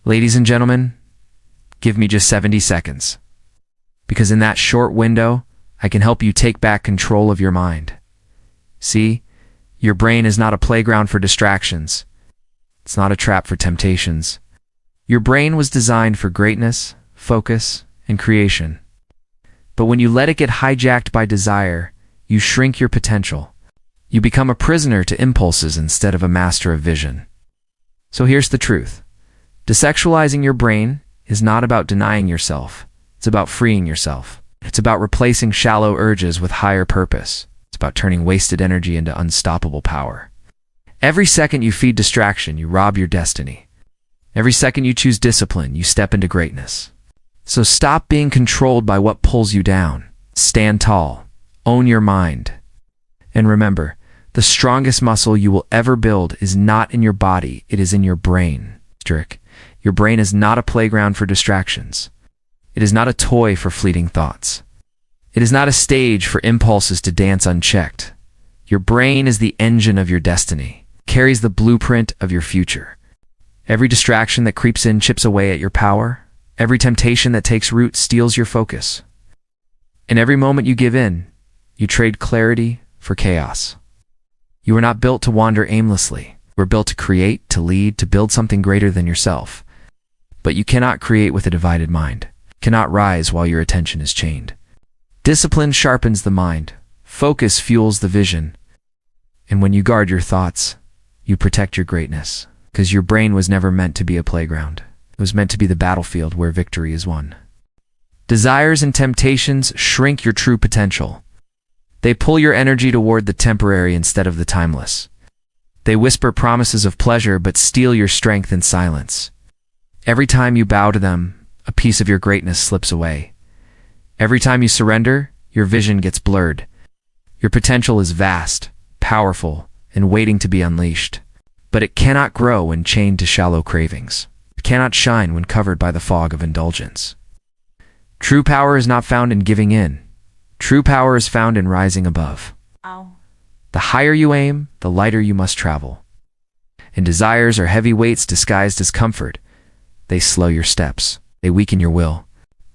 Ladies and gentlemen, give me just 70 seconds. Because in that short window, I can help you take back control of your mind. See, your brain is not a playground for distractions. It's not a trap for temptations. Your brain was designed for greatness, focus, and creation. But when you let it get hijacked by desire, you shrink your potential. You become a prisoner to impulses instead of a master of vision. So here's the truth. Desexualizing your brain is not about denying yourself. It's about freeing yourself. It's about replacing shallow urges with higher purpose. It's about turning wasted energy into unstoppable power. Every second you feed distraction, you rob your destiny. Every second you choose discipline, you step into greatness. So stop being controlled by what pulls you down. Stand tall. Own your mind. And remember, the strongest muscle you will ever build is not in your body, it is in your brain. Your brain is not a playground for distractions. It is not a toy for fleeting thoughts. It is not a stage for impulses to dance unchecked. Your brain is the engine of your destiny, carries the blueprint of your future. Every distraction that creeps in chips away at your power. Every temptation that takes root steals your focus. And every moment you give in, you trade clarity for chaos. You are not built to wander aimlessly. You are built to create, to lead, to build something greater than yourself. But you cannot create with a divided mind. You cannot rise while your attention is chained. Discipline sharpens the mind. Focus fuels the vision. And when you guard your thoughts, you protect your greatness. Because your brain was never meant to be a playground. It was meant to be the battlefield where victory is won. Desires and temptations shrink your true potential. They pull your energy toward the temporary instead of the timeless. They whisper promises of pleasure but steal your strength in silence. Every time you bow to them, a piece of your greatness slips away. Every time you surrender, your vision gets blurred. Your potential is vast, powerful, and waiting to be unleashed. But it cannot grow when chained to shallow cravings. It cannot shine when covered by the fog of indulgence. True power is not found in giving in. True power is found in rising above. Ow. The higher you aim, the lighter you must travel. And desires are heavy weights disguised as comfort. They slow your steps. They weaken your will.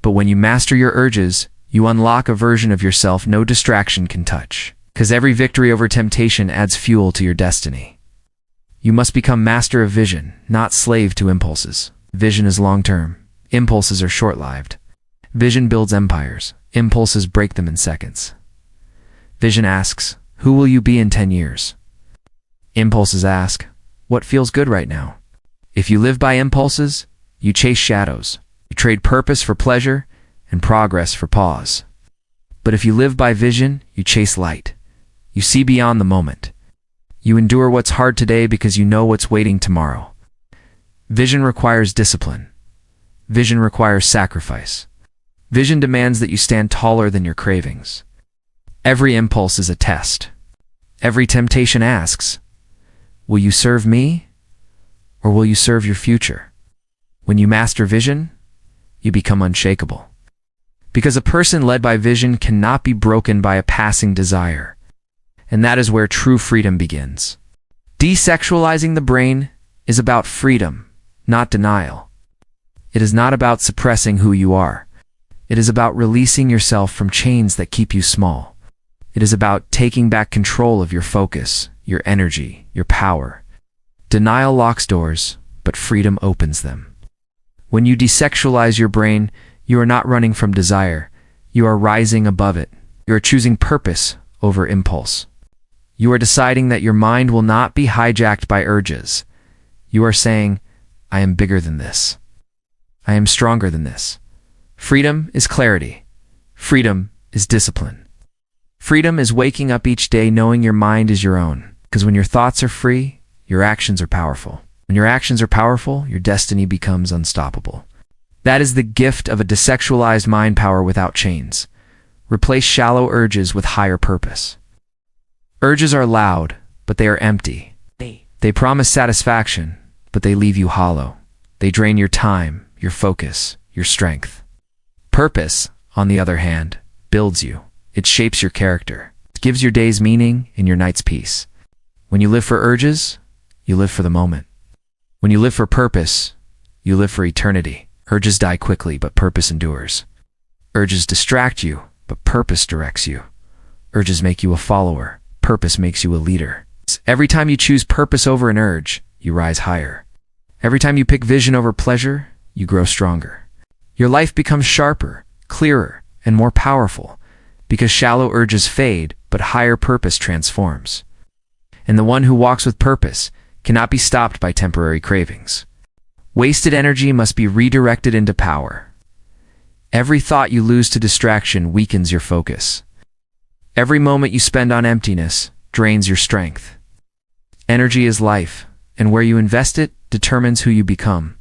But when you master your urges, you unlock a version of yourself no distraction can touch. Because every victory over temptation adds fuel to your destiny. You must become master of vision, not slave to impulses. Vision is long-term. Impulses are short-lived. Vision builds empires. Impulses break them in seconds. Vision asks, who will you be in 10 years? Impulses ask, what feels good right now? If you live by impulses, you chase shadows. You trade purpose for pleasure and progress for pause. But if you live by vision, you chase light. You see beyond the moment. You endure what's hard today because you know what's waiting tomorrow. Vision requires discipline. Vision requires sacrifice. Vision demands that you stand taller than your cravings. Every impulse is a test. Every temptation asks, will you serve me or will you serve your future? When you master vision, you become unshakable. Because a person led by vision cannot be broken by a passing desire. And that is where true freedom begins. Desexualizing the brain is about freedom, not denial. It is not about suppressing who you are. It is about releasing yourself from chains that keep you small. It is about taking back control of your focus, your energy, your power. Denial locks doors, but freedom opens them. When you desexualize your brain, you are not running from desire. You are rising above it. You are choosing purpose over impulse. You are deciding that your mind will not be hijacked by urges. You are saying, I am bigger than this. I am stronger than this. Freedom is clarity. Freedom is discipline. Freedom is waking up each day knowing your mind is your own. Because when your thoughts are free, your actions are powerful. When your actions are powerful, your destiny becomes unstoppable. That is the gift of a desexualized mind power without chains. Replace shallow urges with higher purpose. Urges are loud, but they are empty. They promise satisfaction, but they leave you hollow. They drain your time, your focus, your strength. Purpose, on the other hand, builds you. It shapes your character. It gives your days meaning and your nights peace. When you live for urges, you live for the moment. When you live for purpose, you live for eternity. Urges die quickly, but purpose endures. Urges distract you, but purpose directs you. Urges make you a follower. Purpose makes you a leader. Every time you choose purpose over an urge, you rise higher. Every time you pick vision over pleasure, you grow stronger. Your life becomes sharper, clearer, and more powerful, because shallow urges fade, but higher purpose transforms. And the one who walks with purpose cannot be stopped by temporary cravings. Wasted energy must be redirected into power. Every thought you lose to distraction weakens your focus. Every moment you spend on emptiness drains your strength. Energy is life, and where you invest it determines who you become.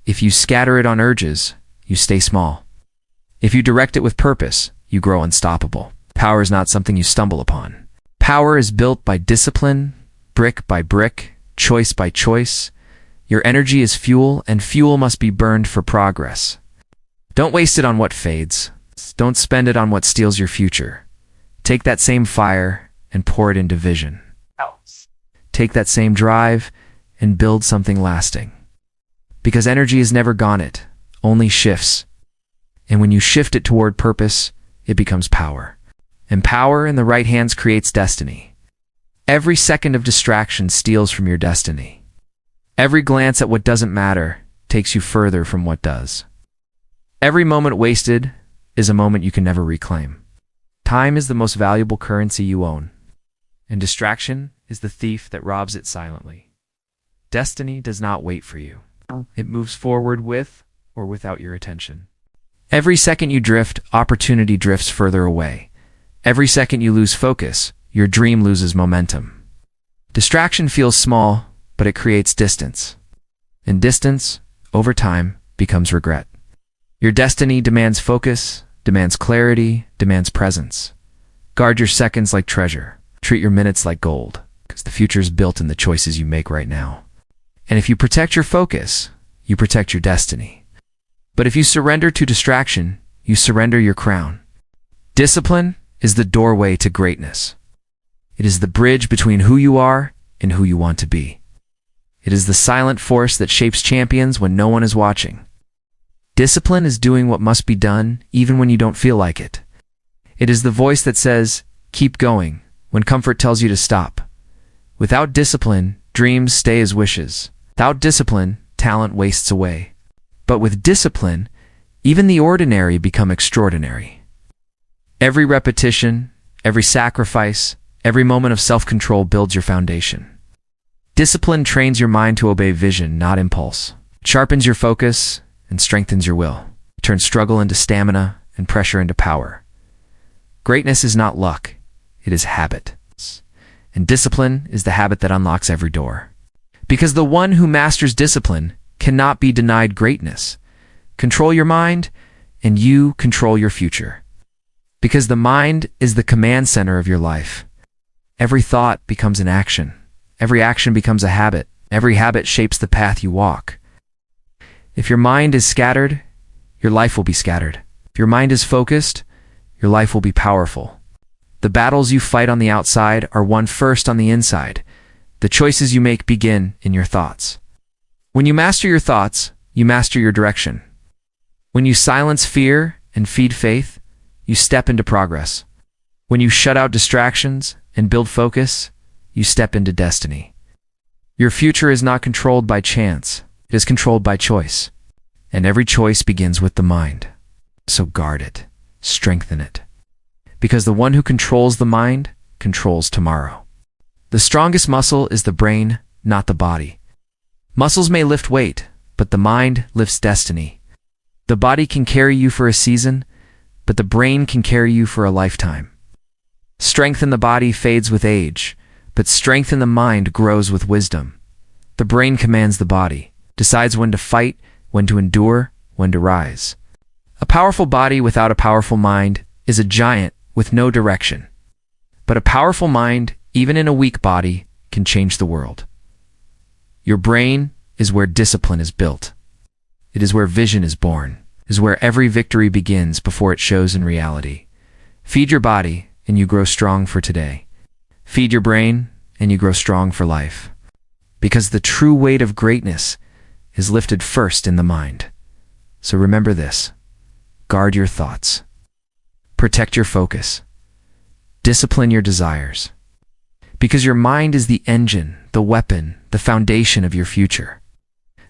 If you scatter it on urges, you stay small. If you direct it with purpose, you grow unstoppable. Power is not something you stumble upon. Power is built by discipline, brick by brick, choice by choice. Your energy is fuel, and fuel must be burned for progress. Don't waste it on what fades. Don't spend it on what steals your future. Take that same fire and pour it into vision. Take that same drive and build something lasting. Because energy is never gone, it only shifts. And when you shift it toward purpose, it becomes power. And power in the right hands creates destiny. Every second of distraction steals from your destiny. Every glance at what doesn't matter takes you further from what does. Every moment wasted is a moment you can never reclaim. Time is the most valuable currency you own, and distraction is the thief that robs it silently. Destiny does not wait for you. It moves forward with or without your attention. Every second you drift, opportunity drifts further away. Every second you lose focus, your dream loses momentum. Distraction feels small, but it creates distance. And distance, over time, becomes regret. Your destiny demands focus, demands clarity, demands presence. Guard your seconds like treasure. Treat your minutes like gold, because the future is built in the choices you make right now. And if you protect your focus, you protect your destiny. But if you surrender to distraction, you surrender your crown. Discipline is the doorway to greatness. It is the bridge between who you are and who you want to be. It is the silent force that shapes champions when no one is watching. Discipline is doing what must be done even when you don't feel like it. It is the voice that says, keep going, when comfort tells you to stop. Without discipline, dreams stay as wishes. Without discipline, talent wastes away. But with discipline, even the ordinary become extraordinary. Every repetition, every sacrifice, every moment of self-control builds your foundation. Discipline trains your mind to obey vision, not impulse. It sharpens your focus and strengthens your will. It turns struggle into stamina and pressure into power. Greatness is not luck, it is habit. And discipline is the habit that unlocks every door. Because the one who masters discipline cannot be denied greatness. Control your mind, and you control your future. Because the mind is the command center of your life. Every thought becomes an action. Every action becomes a habit. Every habit shapes the path you walk. If your mind is scattered, your life will be scattered. If your mind is focused, your life will be powerful. The battles you fight on the outside are won first on the inside. The choices you make begin in your thoughts. When you master your thoughts, you master your direction. When you silence fear and feed faith, you step into progress. When you shut out distractions and build focus, you step into destiny. Your future is not controlled by chance. It is controlled by choice. And every choice begins with the mind. So guard it. Strengthen it. Because the one who controls the mind controls tomorrow. The strongest muscle is the brain, not the body. Muscles may lift weight, but the mind lifts destiny. The body can carry you for a season, but the brain can carry you for a lifetime. Strength in the body fades with age, but strength in the mind grows with wisdom. The brain commands the body, decides when to fight, when to endure, when to rise. A powerful body without a powerful mind is a giant with no direction. But a powerful mind, even in a weak body, can change the world. Your brain is where discipline is built. It is where vision is born. It is where every victory begins before it shows in reality. Feed your body, and you grow strong for today. Feed your brain, and you grow strong for life. Because the true weight of greatness is lifted first in the mind. So remember this. Guard your thoughts. Protect your focus. Discipline your desires. Because your mind is the engine, the weapon, the foundation of your future.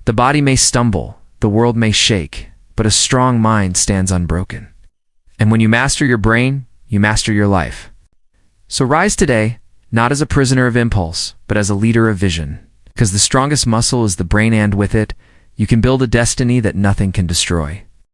The body may stumble, the world may shake, but a strong mind stands unbroken. And when you master your brain, you master your life. So rise today, not as a prisoner of impulse, but as a leader of vision. Because the strongest muscle is the brain, and with it, you can build a destiny that nothing can destroy.